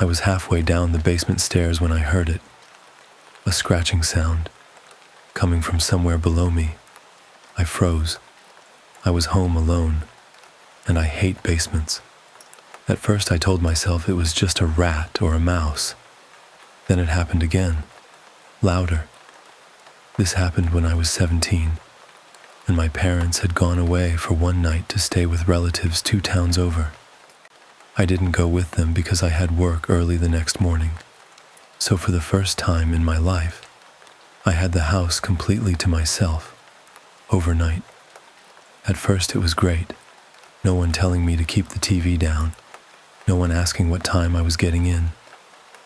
I was halfway down the basement stairs when I heard it, a scratching sound, coming from somewhere below me. I froze. I was home alone, and I hate basements. At first I told myself it was just a rat or a mouse. Then it happened again, louder. This happened when I was 17, and my parents had gone away for one night to stay with relatives 2 towns over. I didn't go with them because I had work early the next morning. So for the first time in my life, I had the house completely to myself, overnight. At first it was great. No one telling me to keep the TV down. No one asking what time I was getting in.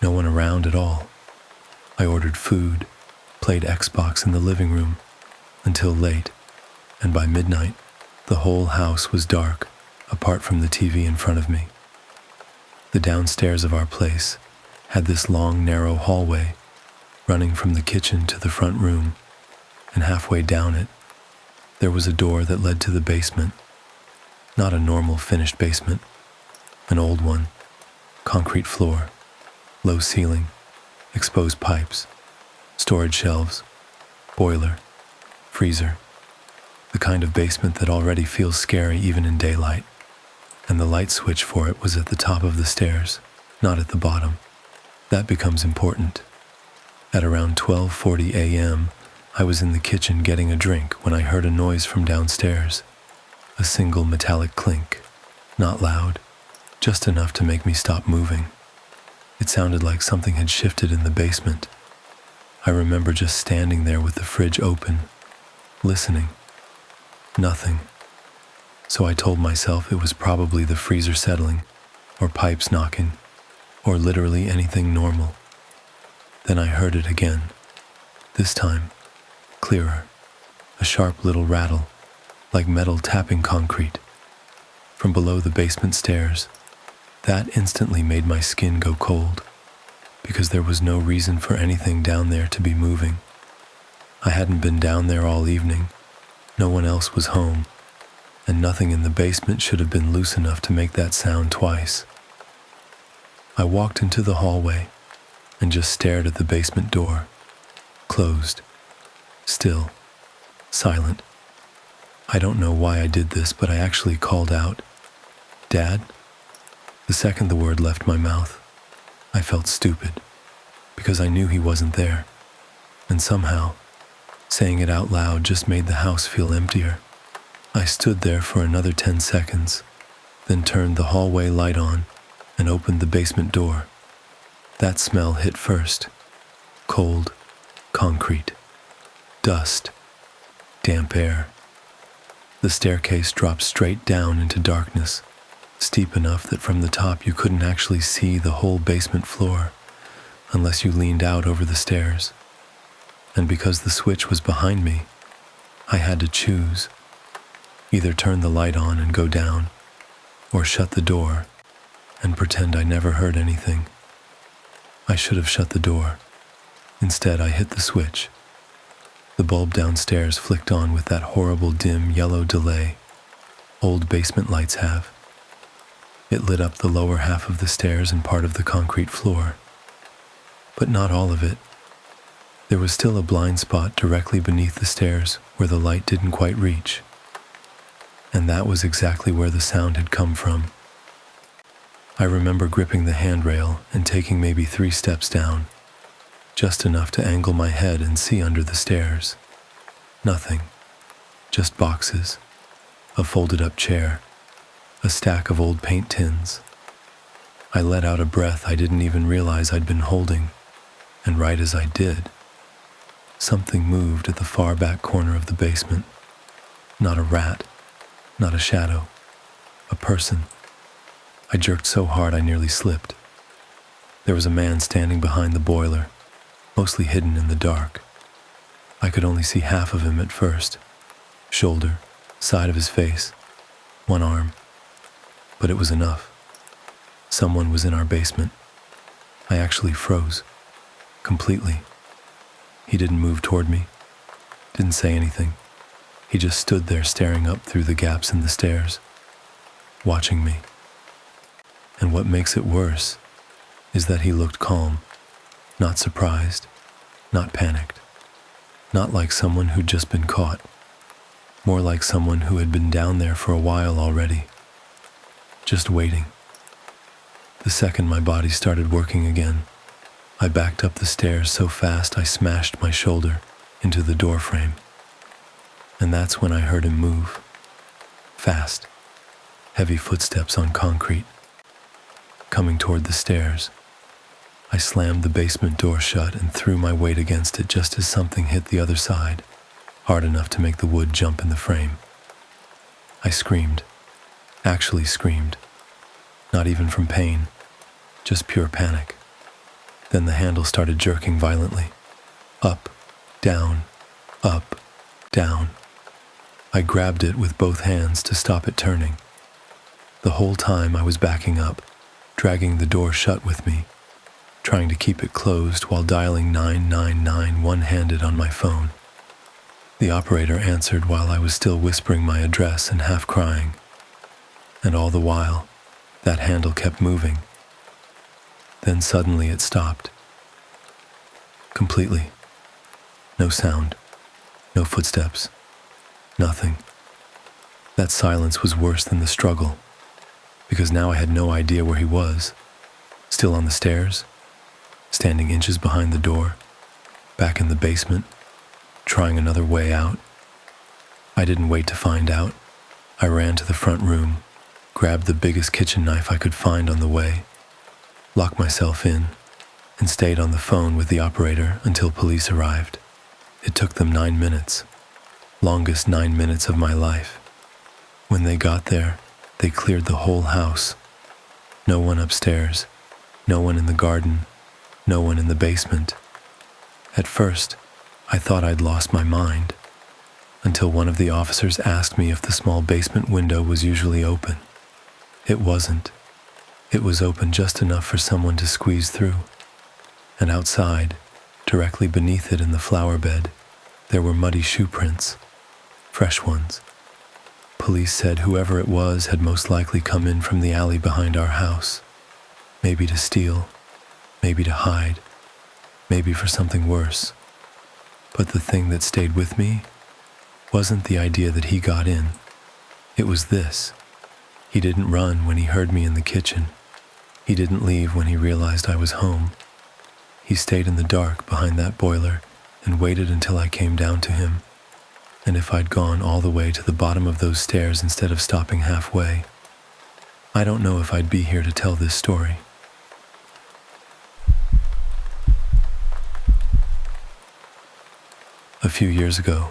No one around at all. I ordered food, played Xbox in the living room, until late, and by midnight, the whole house was dark, apart from the TV in front of me. The downstairs of our place had this long, narrow hallway, running from the kitchen to the front room, and halfway down it, there was a door that led to the basement. Not a normal finished basement, an old one, concrete floor, low ceiling, exposed pipes, storage shelves, boiler, freezer, the kind of basement that already feels scary even in daylight. And the light switch for it was at the top of the stairs, not at the bottom. That becomes important. At around 12:40 a.m., I was in the kitchen getting a drink when I heard a noise from downstairs. A single metallic clink, not loud, just enough to make me stop moving. It sounded like something had shifted in the basement. I remember just standing there with the fridge open, listening. Nothing. So I told myself it was probably the freezer settling, or pipes knocking, or literally anything normal. Then I heard it again. This time, clearer. A sharp little rattle, like metal tapping concrete. From below the basement stairs, that instantly made my skin go cold, because there was no reason for anything down there to be moving. I hadn't been down there all evening. No one else was home, and nothing in the basement should have been loose enough to make that sound twice. I walked into the hallway and just stared at the basement door, closed, still, silent. I don't know why I did this, but I actually called out, "Dad?" The second the word left my mouth, I felt stupid, because I knew he wasn't there, and somehow, saying it out loud just made the house feel emptier. I stood there for another 10 seconds, then turned the hallway light on and opened the basement door. That smell hit first. Cold, concrete, dust, damp air. The staircase dropped straight down into darkness, steep enough that from the top you couldn't actually see the whole basement floor unless you leaned out over the stairs. And because the switch was behind me, I had to choose. Either turn the light on and go down, or shut the door and pretend I never heard anything. I should have shut the door. Instead, I hit the switch. The bulb downstairs flicked on with that horrible dim yellow delay old basement lights have. It lit up the lower half of the stairs and part of the concrete floor. But not all of it. There was still a blind spot directly beneath the stairs where the light didn't quite reach. And that was exactly where the sound had come from. I remember gripping the handrail and taking maybe 3 steps down, just enough to angle my head and see under the stairs. Nothing, just boxes, a folded-up chair, a stack of old paint tins. I let out a breath I didn't even realize I'd been holding, and right as I did, something moved at the far back corner of the basement. Not a rat, not a shadow, a person. I jerked so hard I nearly slipped. There was a man standing behind the boiler, mostly hidden in the dark. I could only see half of him at first. Shoulder, side of his face, one arm. But it was enough. Someone was in our basement. I actually froze. Completely. He didn't move toward me. Didn't say anything. He just stood there staring up through the gaps in the stairs, watching me. And what makes it worse is that he looked calm, not surprised, not panicked, not like someone who'd just been caught, more like someone who had been down there for a while already, just waiting. The second my body started working again, I backed up the stairs so fast I smashed my shoulder into the door frame. And that's when I heard him move. Fast, heavy footsteps on concrete, coming toward the stairs. I slammed the basement door shut and threw my weight against it just as something hit the other side, hard enough to make the wood jump in the frame. I screamed, actually screamed, not even from pain, just pure panic. Then the handle started jerking violently. Up, down, up, down. I grabbed it with both hands to stop it turning. The whole time I was backing up, dragging the door shut with me, trying to keep it closed while dialing 999 one-handed on my phone. The operator answered while I was still whispering my address and half crying. And all the while, that handle kept moving. Then suddenly it stopped. Completely. No sound. No footsteps. Nothing. That silence was worse than the struggle, because now I had no idea where he was. Still on the stairs, standing inches behind the door, back in the basement, trying another way out. I didn't wait to find out. I ran to the front room, grabbed the biggest kitchen knife I could find on the way, locked myself in, and stayed on the phone with the operator until police arrived. It took them 9 minutes. Longest 9 minutes of my life. When they got there, they cleared the whole house. No one upstairs, no one in the garden, no one in the basement. At first, I thought I'd lost my mind, until one of the officers asked me if the small basement window was usually open. It wasn't. It was open just enough for someone to squeeze through. And outside, directly beneath it in the flower bed, there were muddy shoe prints. Fresh ones. Police said whoever it was had most likely come in from the alley behind our house. Maybe to steal, maybe to hide, maybe for something worse. But the thing that stayed with me wasn't the idea that he got in. It was this. He didn't run when he heard me in the kitchen. He didn't leave when he realized I was home. He stayed in the dark behind that boiler and waited until I came down to him. And if I'd gone all the way to the bottom of those stairs instead of stopping halfway, I don't know if I'd be here to tell this story. A few years ago,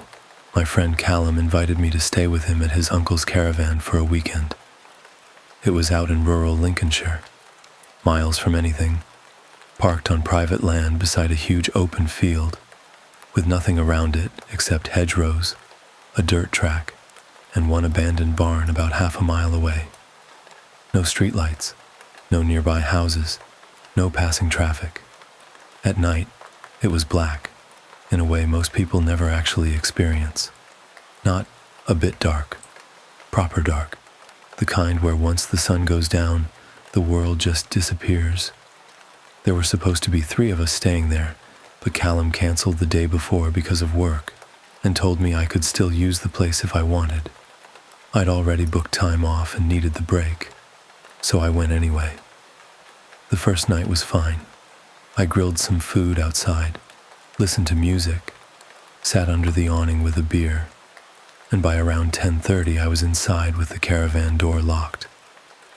my friend Callum invited me to stay with him at his uncle's caravan for a weekend. It was out in rural Lincolnshire, miles from anything, parked on private land beside a huge open field, with nothing around it except hedgerows, a dirt track, and one abandoned barn about half a mile away. No streetlights, no nearby houses, no passing traffic. At night, it was black, in a way most people never actually experience. Not a bit dark, proper dark, the kind where once the sun goes down, the world just disappears. There were supposed to be 3 of us staying there, but Callum canceled the day before because of work and told me I could still use the place if I wanted. I'd already booked time off and needed the break, so I went anyway. The first night was fine. I grilled some food outside, listened to music, sat under the awning with a beer, and by around 10:30 I was inside with the caravan door locked,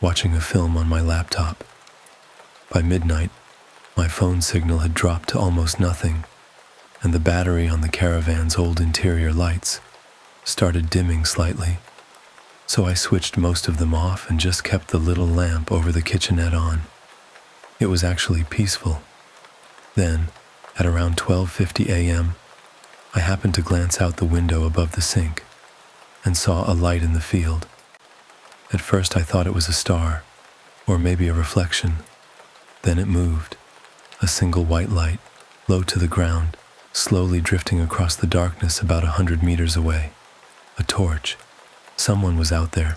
watching a film on my laptop. By midnight, my phone signal had dropped to almost nothing, and the battery on the caravan's old interior lights started dimming slightly, so I switched most of them off and just kept the little lamp over the kitchenette on. It was actually peaceful. Then, at around 12:50 a.m., I happened to glance out the window above the sink and saw a light in the field. At first I thought it was a star, or maybe a reflection. Then it moved, a single white light, low to the ground, slowly drifting across the darkness about 100 meters away. A torch. Someone was out there.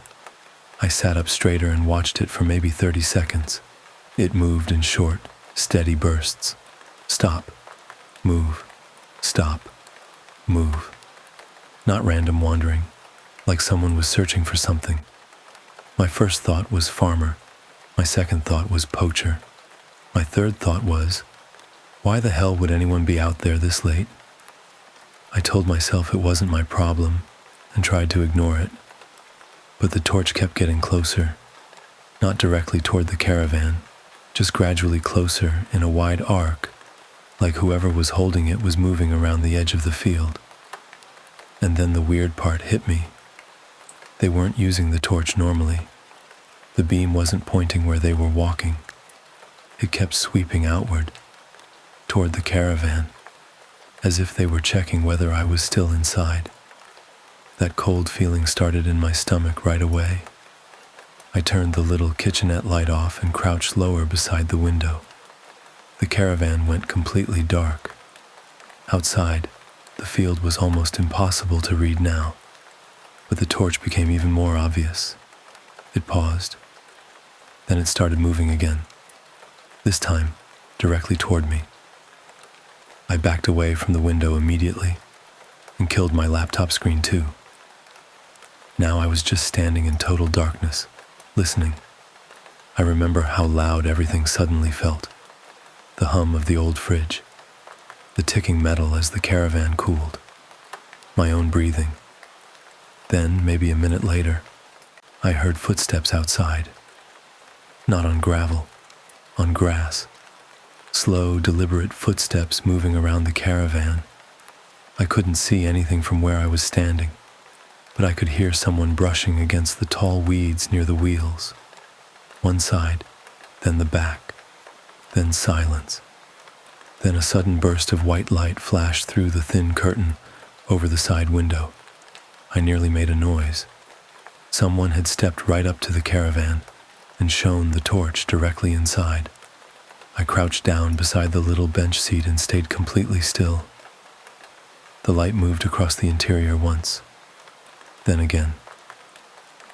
I sat up straighter and watched it for maybe 30 seconds. It moved in short, Steady bursts. Stop. Move. Stop. Move. Not random wandering, like someone was searching for something. My first thought was farmer. My second thought was poacher. My third thought was, why the hell would anyone be out there this late? I told myself it wasn't my problem and tried to ignore it. But the torch kept getting closer, not directly toward the caravan, just gradually closer in a wide arc, like whoever was holding it was moving around the edge of the field. And then the weird part hit me. They weren't using the torch normally. The beam wasn't pointing where they were walking. It kept sweeping outward, toward the caravan, as if they were checking whether I was still inside. That cold feeling started in my stomach right away. I turned the little kitchenette light off and crouched lower beside the window. The caravan went completely dark. Outside, the field was almost impossible to read now, but the torch became even more obvious. It paused. Then it started moving again, this time directly toward me. I backed away from the window immediately and killed my laptop screen too. Now I was just standing in total darkness, listening. I remember how loud everything suddenly felt. The hum of the old fridge, the ticking metal as the caravan cooled, my own breathing. Then, maybe a minute later, I heard footsteps outside. Not on gravel, on grass. Slow, deliberate footsteps moving around the caravan. I couldn't see anything from where I was standing, but I could hear someone brushing against the tall weeds near the wheels. One side, then the back, then silence. Then a sudden burst of white light flashed through the thin curtain over the side window. I nearly made a noise. Someone had stepped right up to the caravan and shone the torch directly inside. I crouched down beside the little bench seat and stayed completely still. The light moved across the interior once, then again.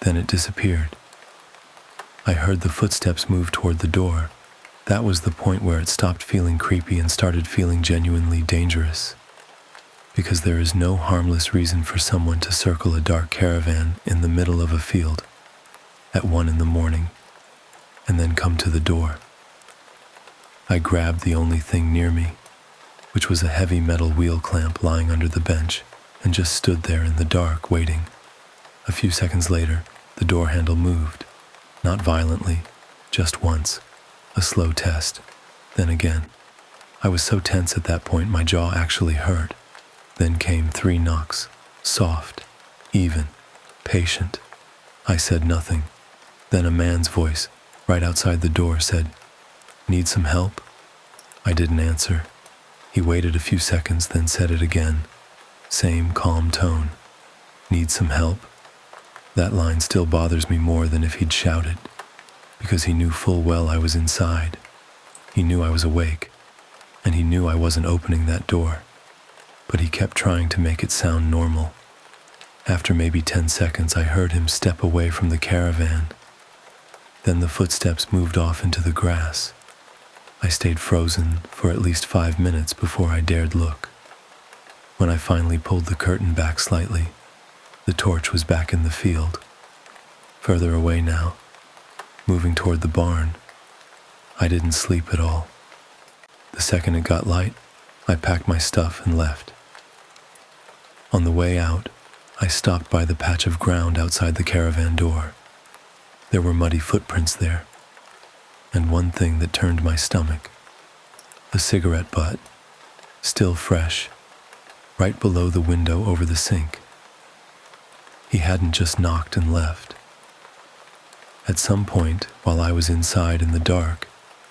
Then it disappeared. I heard the footsteps move toward the door. That was the point where it stopped feeling creepy and started feeling genuinely dangerous. Because there is no harmless reason for someone to circle a dark caravan in the middle of a field at 1 a.m. and then come to the door. I grabbed the only thing near me, which was a heavy metal wheel clamp lying under the bench, and just stood there in the dark waiting. A few seconds later, the door handle moved, not violently, just once, a slow test, then again. I was so tense at that point my jaw actually hurt. Then came 3 knocks, soft, even, patient. I said nothing. Then a man's voice, right outside the door, said, "Need some help?" I didn't answer. He waited a few seconds, then said it again. Same calm tone. "Need some help?" That line still bothers me more than if he'd shouted, because he knew full well I was inside. He knew I was awake, and he knew I wasn't opening that door. But he kept trying to make it sound normal. After maybe 10 seconds, I heard him step away from the caravan. Then the footsteps moved off into the grass. I stayed frozen for at least 5 minutes before I dared look. When I finally pulled the curtain back slightly, the torch was back in the field, further away now, moving toward the barn. I didn't sleep at all. The second it got light, I packed my stuff and left. On the way out, I stopped by the patch of ground outside the caravan door. There were muddy footprints there, and one thing that turned my stomach, a cigarette butt, still fresh, right below the window over the sink. He hadn't just knocked and left. At some point, while I was inside in the dark,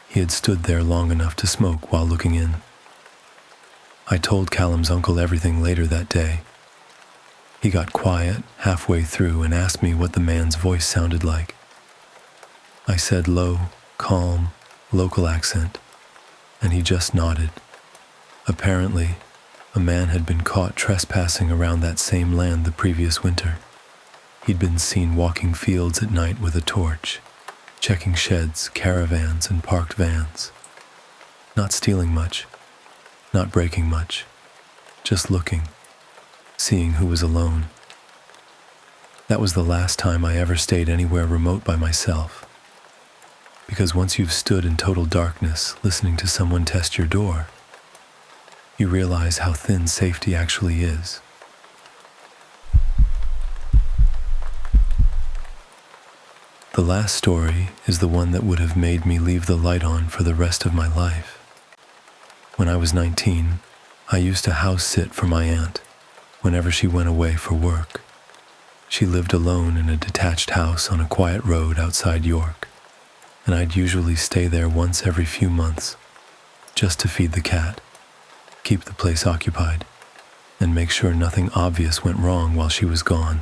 he had stood there long enough to smoke while looking in. I told Callum's uncle everything later that day. He got quiet halfway through and asked me what the man's voice sounded like. I said low, calm, local accent, and he just nodded. Apparently, a man had been caught trespassing around that same land the previous winter. He'd been seen walking fields at night with a torch, checking sheds, caravans, and parked vans. Not stealing much, not breaking much, just looking, seeing who was alone. That was the last time I ever stayed anywhere remote by myself. Because once you've stood in total darkness listening to someone test your door, you realize how thin safety actually is. The last story is the one that would have made me leave the light on for the rest of my life. When I was 19, I used to house sit for my aunt whenever she went away for work. She lived alone in a detached house on a quiet road outside York, and I'd usually stay there once every few months just to feed the cat, keep the place occupied, and make sure nothing obvious went wrong while she was gone.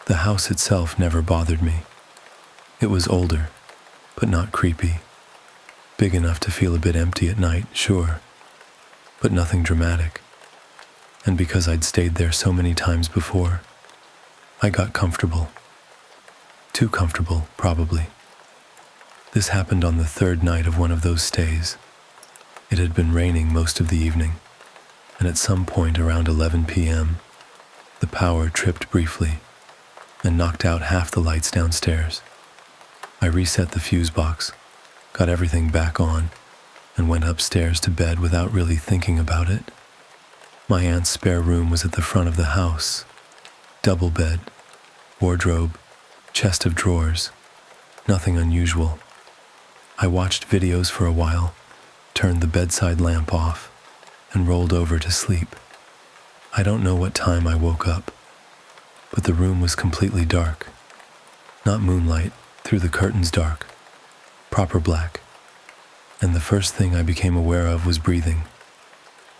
The house itself never bothered me. It was older, but not creepy. Big enough to feel a bit empty at night, sure, but nothing dramatic. And because I'd stayed there so many times before, I got comfortable. Too comfortable, probably. This happened on the third night of one of those stays. It had been raining most of the evening, and at some point around 11 p.m., the power tripped briefly and knocked out half the lights downstairs. I reset the fuse box, got everything back on, and went upstairs to bed without really thinking about it. My aunt's spare room was at the front of the house. Double bed, wardrobe, chest of drawers, nothing unusual. I watched videos for a while, turned the bedside lamp off, and rolled over to sleep. I don't know what time I woke up, but the room was completely dark. Not moonlight, through the curtains dark, proper black. And the first thing I became aware of was breathing.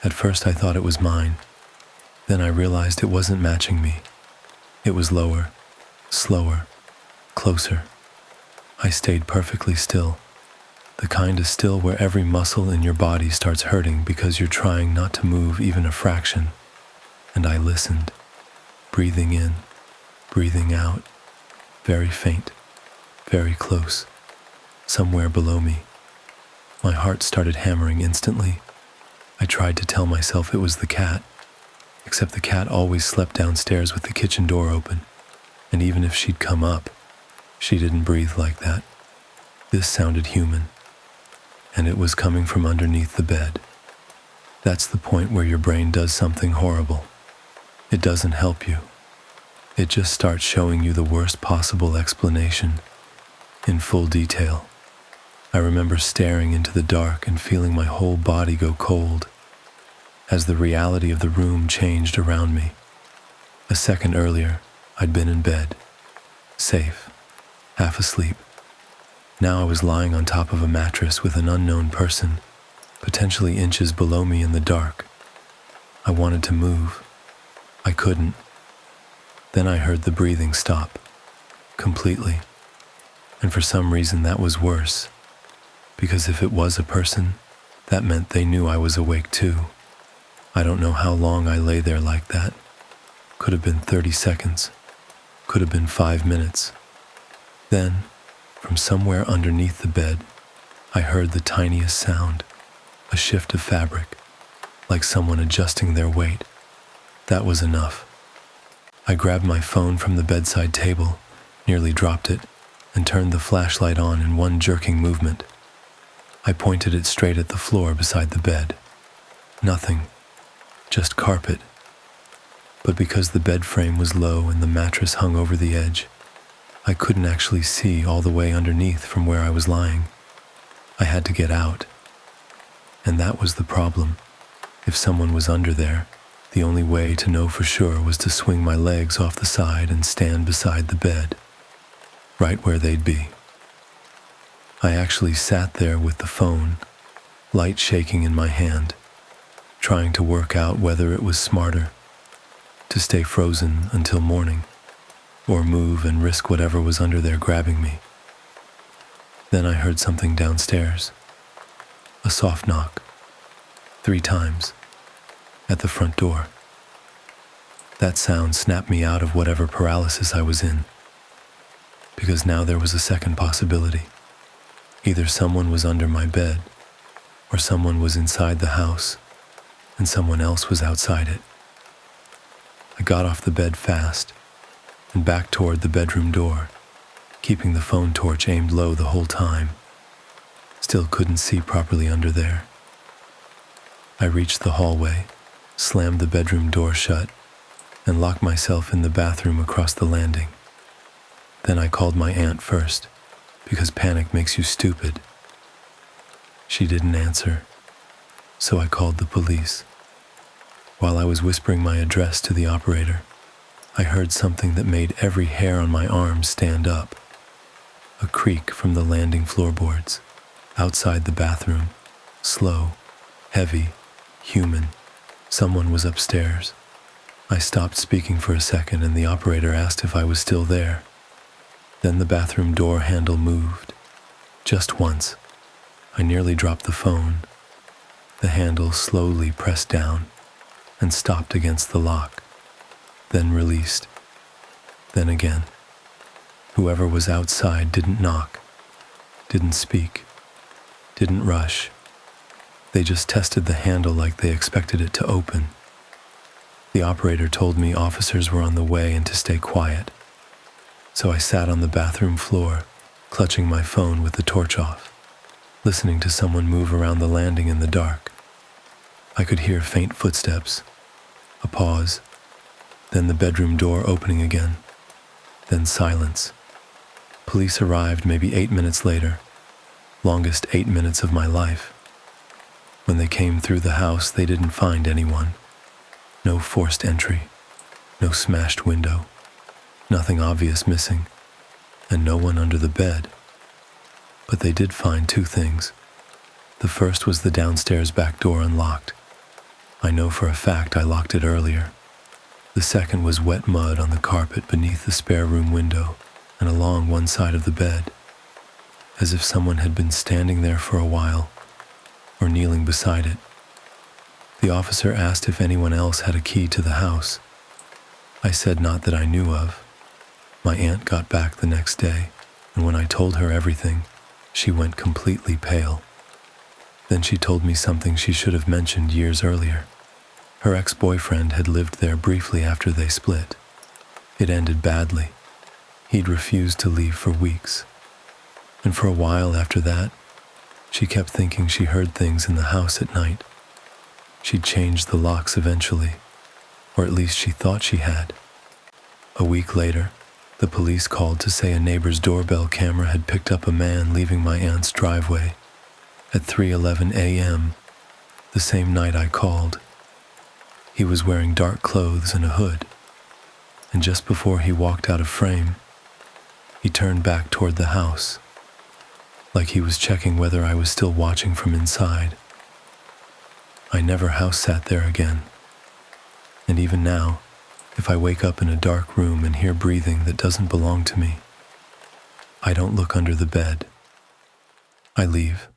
At first I thought it was mine. Then I realized it wasn't matching me. It was lower, slower, closer. I stayed perfectly still. The kind of still where every muscle in your body starts hurting because you're trying not to move even a fraction. And I listened, breathing in, breathing out, very faint, very close, somewhere below me. My heart started hammering instantly. I tried to tell myself it was the cat, except the cat always slept downstairs with the kitchen door open, and even if she'd come up, she didn't breathe like that. This sounded human, and it was coming from underneath the bed. That's the point where your brain does something horrible. It doesn't help you. It just starts showing you the worst possible explanation, in full detail. I remember staring into the dark and feeling my whole body go cold as the reality of the room changed around me. A second earlier, I'd been in bed, safe, half asleep. Now I was lying on top of a mattress with an unknown person, potentially inches below me in the dark. I wanted to move. I couldn't. Then I heard the breathing stop, completely. And for some reason that was worse, because if it was a person, that meant they knew I was awake too. I don't know how long I lay there like that. Could have been 30 seconds. Could have been 5 minutes. Then, from somewhere underneath the bed, I heard the tiniest sound, a shift of fabric, like someone adjusting their weight. That was enough. I grabbed my phone from the bedside table, nearly dropped it, and turned the flashlight on in one jerking movement. I pointed it straight at the floor beside the bed. Nothing, just carpet. But because the bed frame was low and the mattress hung over the edge, I couldn't actually see all the way underneath from where I was lying. I had to get out. And that was the problem. If someone was under there, the only way to know for sure was to swing my legs off the side and stand beside the bed, right where they'd be. I actually sat there with the phone, light shaking in my hand, trying to work out whether it was smarter to stay frozen until morning, or move and risk whatever was under there grabbing me. Then I heard something downstairs, a soft knock, 3 times, at the front door. That sound snapped me out of whatever paralysis I was in, because now there was a second possibility. Either someone was under my bed, or someone was inside the house and someone else was outside it. I got off the bed fast and back toward the bedroom door, keeping the phone torch aimed low the whole time. Still couldn't see properly under there. I reached the hallway, slammed the bedroom door shut, and locked myself in the bathroom across the landing. Then I called my aunt first, because panic makes you stupid. She didn't answer, so I called the police. While I was whispering my address to the operator, I heard something that made every hair on my arm stand up. A creak from the landing floorboards, outside the bathroom, slow, heavy, human. Someone was upstairs. I stopped speaking for a second and the operator asked if I was still there. Then the bathroom door handle moved. Just once. I nearly dropped the phone. The handle slowly pressed down and stopped against the lock, then released, then again. Whoever was outside didn't knock, didn't speak, didn't rush. They just tested the handle like they expected it to open. The operator told me officers were on the way and to stay quiet. So I sat on the bathroom floor, clutching my phone with the torch off, listening to someone move around the landing in the dark. I could hear faint footsteps, a pause, then the bedroom door opening again, then silence. Police arrived maybe 8 minutes later, longest 8 minutes of my life. When they came through the house, they didn't find anyone. No forced entry, no smashed window, nothing obvious missing, and no one under the bed. But they did find 2 things. The first was the downstairs back door unlocked. I know for a fact I locked it earlier. The second was wet mud on the carpet beneath the spare room window and along one side of the bed, as if someone had been standing there for a while, or kneeling beside it. The officer asked if anyone else had a key to the house. I said not that I knew of. My aunt got back the next day, and when I told her everything, she went completely pale. Then she told me something she should have mentioned years earlier. Her ex-boyfriend had lived there briefly after they split. It ended badly. He'd refused to leave for weeks. And for a while after that, she kept thinking she heard things in the house at night. She'd changed the locks eventually, or at least she thought she had. A week later, the police called to say a neighbor's doorbell camera had picked up a man leaving my aunt's driveway at 3:11 a.m., the same night I called. He was wearing dark clothes and a hood, and just before he walked out of frame, he turned back toward the house, like he was checking whether I was still watching from inside. I never house sat there again, and even now, if I wake up in a dark room and hear breathing that doesn't belong to me, I don't look under the bed. I leave.